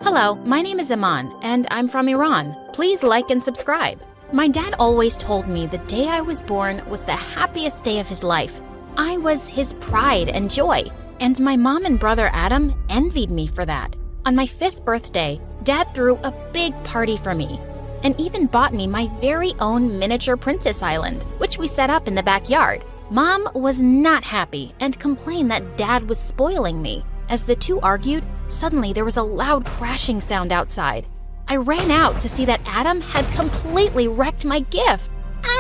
Hello, my name is Iman, and I'm from Iran. Please like and subscribe. My dad always told me the day I was born was the happiest day of his life. I was his pride and joy, and my mom and brother Adam envied me for that. On my 5th birthday, Dad threw a big party for me and even bought me my very own miniature Princess Island, which we set up in the backyard. Mom was not happy and complained that Dad was spoiling me. As the two argued, suddenly there was a loud crashing sound outside. I ran out to see that Adam had completely wrecked my gift.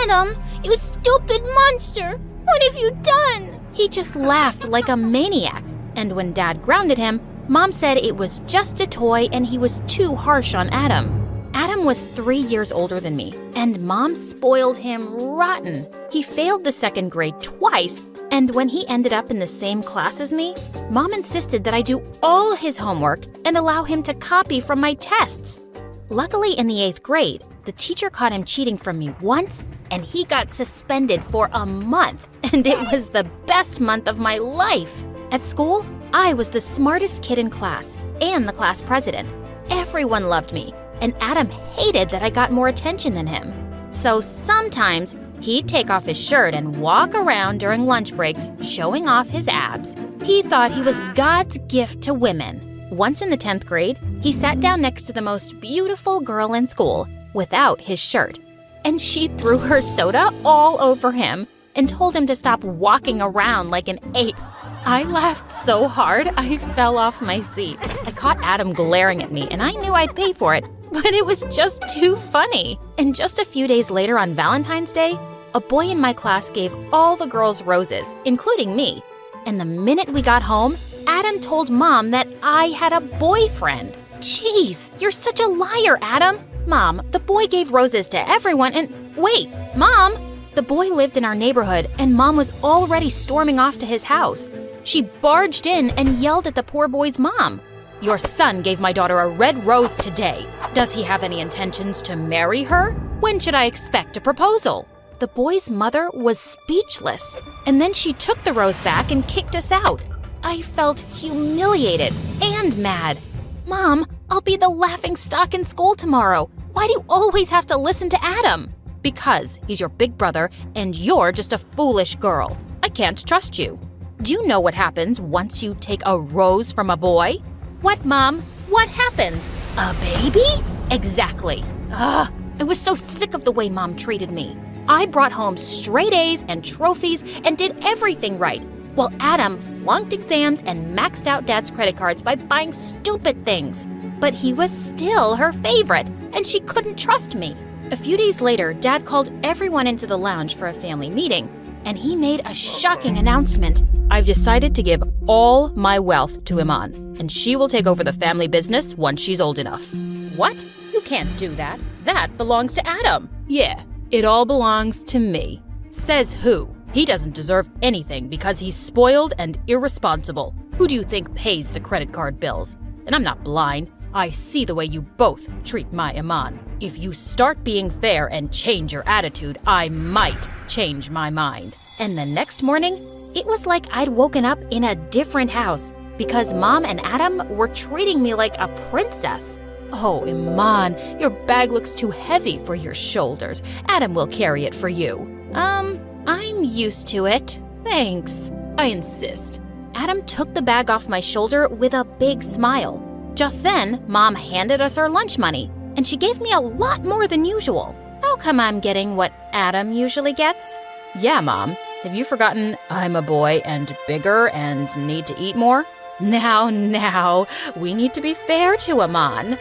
Adam, you stupid monster! What have you done? He just laughed like a maniac, and when Dad grounded him, Mom said it was just a toy and he was too harsh on Adam. Adam was 3 years older than me, and Mom spoiled him rotten. He failed the 2nd grade twice, and when he ended up in the same class as me, Mom insisted that I do all his homework and allow him to copy from my tests. Luckily, in the 8th grade, the teacher caught him cheating from me once, and he got suspended for a month, and it was the best month of my life. At school, I was the smartest kid in class and the class president. Everyone loved me, and Adam hated that I got more attention than him. So sometimes he'd take off his shirt and walk around during lunch breaks showing off his abs. He thought he was God's gift to women. Once in the 10th grade, he sat down next to the most beautiful girl in school without his shirt, and she threw her soda all over him and told him to stop walking around like an ape. I laughed so hard I fell off my seat. I caught Adam glaring at me, and I knew I'd pay for it, but it was just too funny. And just a few days later on Valentine's Day, a boy in my class gave all the girls roses, including me. And the minute we got home, Adam told Mom that I had a boyfriend. Jeez, you're such a liar, Adam. Mom, the boy gave roses to everyone and… Wait, Mom! The boy lived in our neighborhood, and Mom was already storming off to his house. She barged in and yelled at the poor boy's mom. Your son gave my daughter a red rose today. Does he have any intentions to marry her? When should I expect a proposal? The boy's mother was speechless, and then she took the rose back and kicked us out. I felt humiliated and mad. Mom, I'll be the laughing stock in school tomorrow. Why do you always have to listen to Adam? Because he's your big brother and you're just a foolish girl. I can't trust you. Do you know what happens once you take a rose from a boy? What, Mom? What happens? A baby? Exactly. Ugh, I was so sick of the way Mom treated me. I brought home straight A's and trophies and did everything right, while Adam flunked exams and maxed out Dad's credit cards by buying stupid things. But he was still her favorite, and she couldn't trust me. A few days later, Dad called everyone into the lounge for a family meeting, and he made a shocking announcement. I've decided to give all my wealth to Iman, and she will take over the family business once she's old enough. What? You can't do that. That belongs to Adam. Yeah, it all belongs to me. Says who? He doesn't deserve anything because he's spoiled and irresponsible. Who do you think pays the credit card bills? And I'm not blind. I see the way you both treat my Iman. If you start being fair and change your attitude, I might change my mind. And the next morning, it was like I'd woken up in a different house because Mom and Adam were treating me like a princess. Oh, Iman, your bag looks too heavy for your shoulders. Adam will carry it for you. I'm used to it. Thanks. I insist. Adam took the bag off my shoulder with a big smile. Just then, Mom handed us our lunch money, and she gave me a lot more than usual. How come I'm getting what Adam usually gets? Yeah, Mom. Have you forgotten I'm a boy and bigger and need to eat more? Now, we need to be fair to Iman.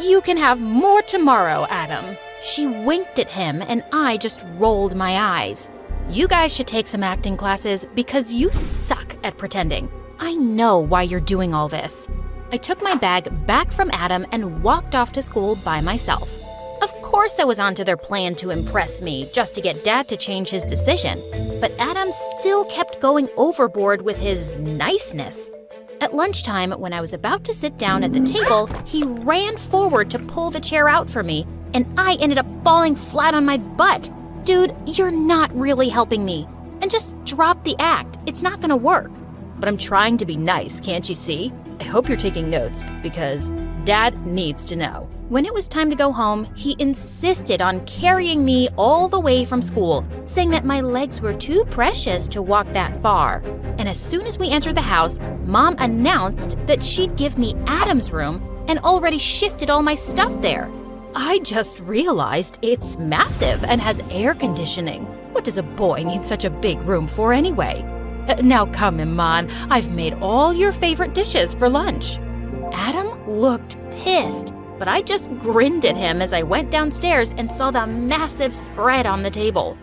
You can have more tomorrow, Adam. She winked at him, and I just rolled my eyes. You guys should take some acting classes because you suck at pretending. I know why you're doing all this. I took my bag back from Adam and walked off to school by myself. Of course I was onto their plan to impress me just to get Dad to change his decision, but Adam still kept going overboard with his niceness. At lunchtime, when I was about to sit down at the table, he ran forward to pull the chair out for me, and I ended up falling flat on my butt. Dude, you're not really helping me. And just drop the act. It's not gonna work. But I'm trying to be nice, can't you see? I hope you're taking notes, because Dad needs to know. When it was time to go home, he insisted on carrying me all the way from school, saying that my legs were too precious to walk that far. And as soon as we entered the house, Mom announced that she'd give me Adam's room and already shifted all my stuff there. I just realized it's massive and has air conditioning. What does a boy need such a big room for anyway? Now come, Iman, I've made all your favorite dishes for lunch. Adam looked pissed, but I just grinned at him as I went downstairs and saw the massive spread on the table.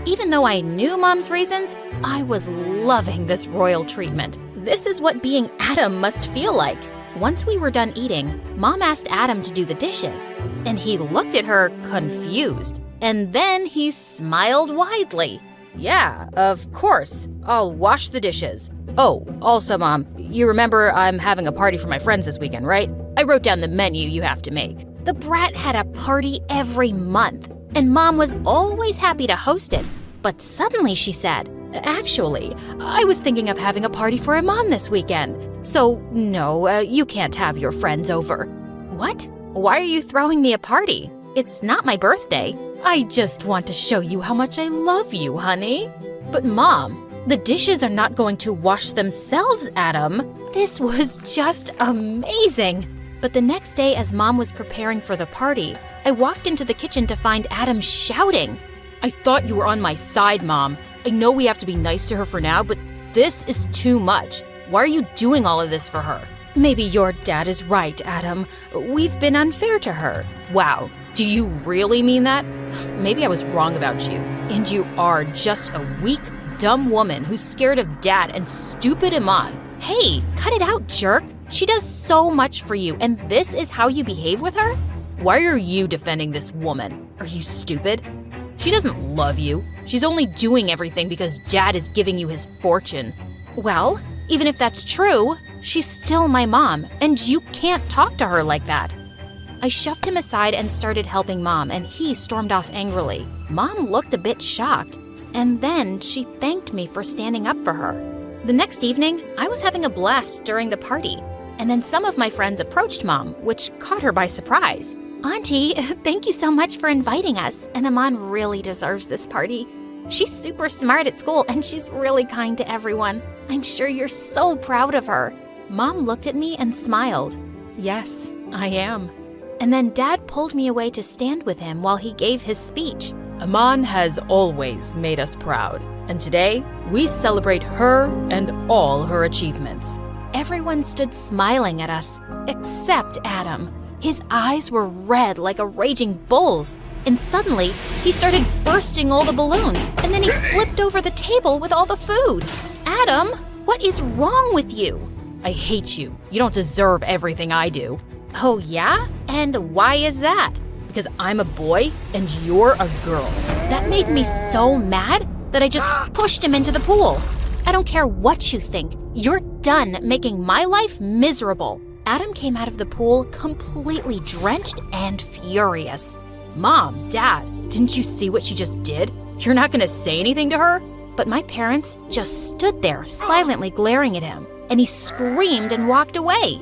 Even though I knew Mom's reasons, I was loving this royal treatment. This is what being Adam must feel like. Once we were done eating, Mom asked Adam to do the dishes, and he looked at her confused. And then he smiled widely. Yeah, of course. I'll wash the dishes. Oh, also, Mom, you remember I'm having a party for my friends this weekend, right? I wrote down the menu you have to make. The brat had a party every month, and Mom was always happy to host it. But suddenly she said, actually, I was thinking of having a party for Iman this weekend. So, no, you can't have your friends over. What? Why are you throwing me a party? It's not my birthday. I just want to show you how much I love you, honey. But Mom, the dishes are not going to wash themselves, Adam. This was just amazing. But the next day, as Mom was preparing for the party, I walked into the kitchen to find Adam shouting. I thought you were on my side, Mom. I know we have to be nice to her for now, but this is too much. Why are you doing all of this for her? Maybe your dad is right, Adam. We've been unfair to her. Wow, do you really mean that? Maybe I was wrong about you. And you are just a weak, dumb woman who's scared of Dad and stupid Iman. Hey, cut it out, jerk. She does so much for you, and this is how you behave with her? Why are you defending this woman? Are you stupid? She doesn't love you. She's only doing everything because Dad is giving you his fortune. Well, even if that's true, she's still my mom, and you can't talk to her like that. I shoved him aside and started helping Mom, and he stormed off angrily. Mom looked a bit shocked, and then she thanked me for standing up for her. The next evening, I was having a blast during the party, and then some of my friends approached Mom, which caught her by surprise. Auntie, thank you so much for inviting us, and Iman really deserves this party. She's super smart at school, and she's really kind to everyone. I'm sure you're so proud of her. Mom looked at me and smiled. Yes, I am. And then Dad pulled me away to stand with him while he gave his speech. Iman has always made us proud, and today we celebrate her and all her achievements. Everyone stood smiling at us, except Adam. His eyes were red like a raging bull's, and suddenly he started bursting all the balloons, and then he flipped over the table with all the food. Adam, what is wrong with you? I hate you. You don't deserve everything I do. Oh yeah? And why is that? Because I'm a boy and you're a girl. That made me so mad that I just pushed him into the pool. I don't care what you think. You're done making my life miserable. Adam came out of the pool completely drenched and furious. Mom, Dad, didn't you see what she just did? You're not gonna say anything to her? But my parents just stood there silently glaring at him, and he screamed and walked away.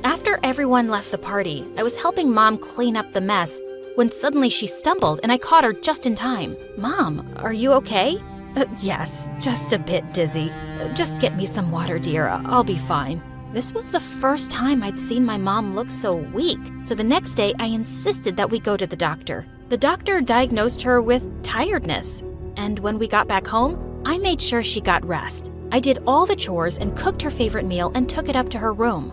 After everyone left the party, I was helping Mom clean up the mess when suddenly she stumbled and I caught her just in time. Mom, are you okay? Yes, just a bit dizzy. Just get me some water, dear. I'll be fine. This was the first time I'd seen my mom look so weak, so the next day I insisted that we go to the doctor. The doctor diagnosed her with tiredness, and when we got back home, I made sure she got rest. I did all the chores and cooked her favorite meal and took it up to her room.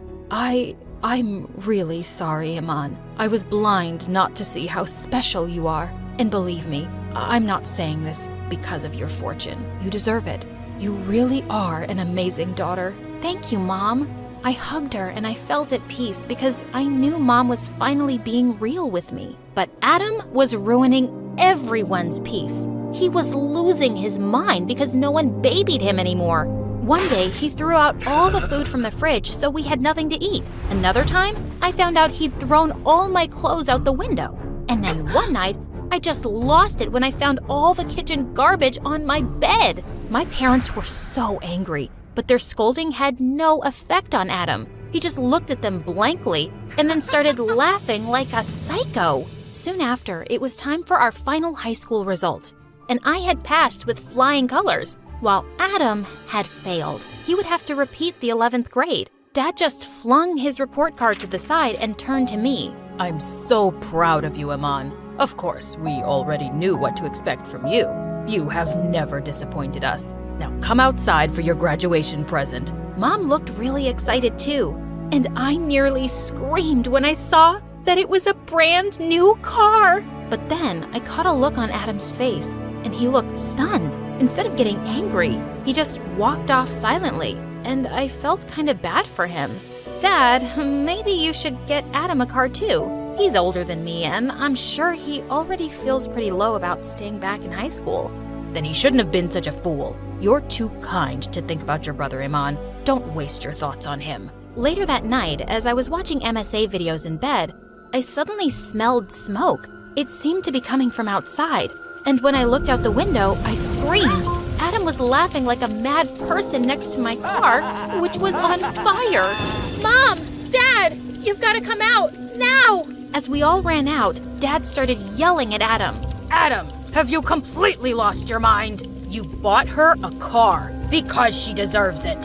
I'm really sorry, Iman. I was blind not to see how special you are. And believe me, I'm not saying this because of your fortune. You deserve it. You really are an amazing daughter. Thank you, Mom. I hugged her and I felt at peace because I knew Mom was finally being real with me. But Adam was ruining everyone's peace. He was losing his mind because no one babied him anymore. One day, he threw out all the food from the fridge so we had nothing to eat. Another time, I found out he'd thrown all my clothes out the window. And then one night, I just lost it when I found all the kitchen garbage on my bed. My parents were so angry, but their scolding had no effect on Adam. He just looked at them blankly and then started laughing like a psycho. Soon after, it was time for our final high school results, and I had passed with flying colors, while Adam had failed. He would have to repeat the 11th grade. Dad just flung his report card to the side and turned to me. I'm so proud of you, Iman. Of course, we already knew what to expect from you. You have never disappointed us. Now come outside for your graduation present. Mom looked really excited too, and I nearly screamed when I saw that it was a brand new car. But then I caught a look on Adam's face, and he looked stunned. Instead of getting angry, he just walked off silently, and I felt kind of bad for him. Dad, maybe you should get Adam a car too. He's older than me, and I'm sure he already feels pretty low about staying back in high school. Then he shouldn't have been such a fool. You're too kind to think about your brother, Iman. Don't waste your thoughts on him. Later that night, as I was watching MSA videos in bed, I suddenly smelled smoke. It seemed to be coming from outside, and when I looked out the window, I screamed. Adam was laughing like a mad person next to my car, which was on fire. Mom! Dad! You've got to come out! Now! As we all ran out, Dad started yelling at Adam. Adam, have you completely lost your mind? You bought her a car because she deserves it.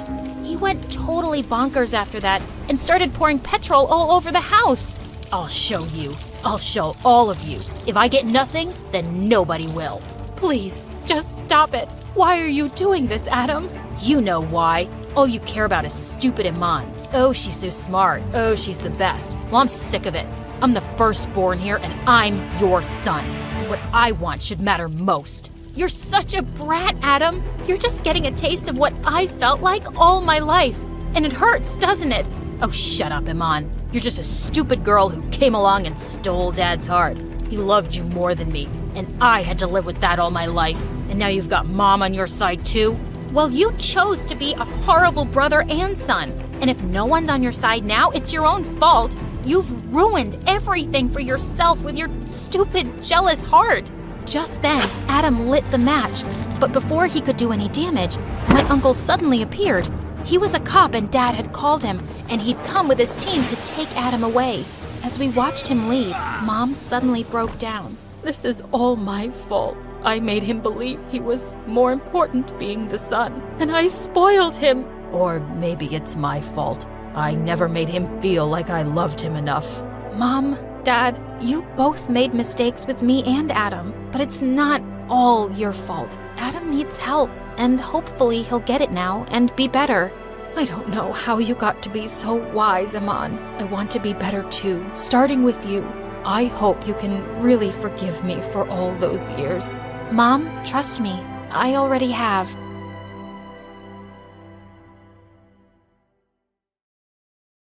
He went totally bonkers after that and started pouring petrol all over the house. I'll show you. I'll show all of you. If I get nothing, then nobody will. Please, just stop it. Why are you doing this, Adam? You know why. All you care about is stupid Iman. Oh, she's so smart. Oh, she's the best. Well, I'm sick of it. I'm the firstborn here, and I'm your son. What I want should matter most. You're such a brat, Adam. You're just getting a taste of what I felt like all my life. And it hurts, doesn't it? Oh, shut up, Iman. You're just a stupid girl who came along and stole Dad's heart. He loved you more than me, and I had to live with that all my life. And now you've got Mom on your side, too? Well, you chose to be a horrible brother and son. And if no one's on your side now, it's your own fault. You've ruined everything for yourself with your stupid, jealous heart. Just then, Adam lit the match, but before he could do any damage, my uncle suddenly appeared. He was a cop and Dad had called him, and he'd come with his team to take Adam away. As we watched him leave, Mom suddenly broke down. This is all my fault. I made him believe he was more important being the son, and I spoiled him. Or maybe it's my fault. I never made him feel like I loved him enough. Mom, Dad, you both made mistakes with me and Adam, but it's not all your fault. Adam needs help, and hopefully he'll get it now and be better. I don't know how you got to be so wise, Iman. I want to be better too, starting with you. I hope you can really forgive me for all those years. Mom, trust me, I already have.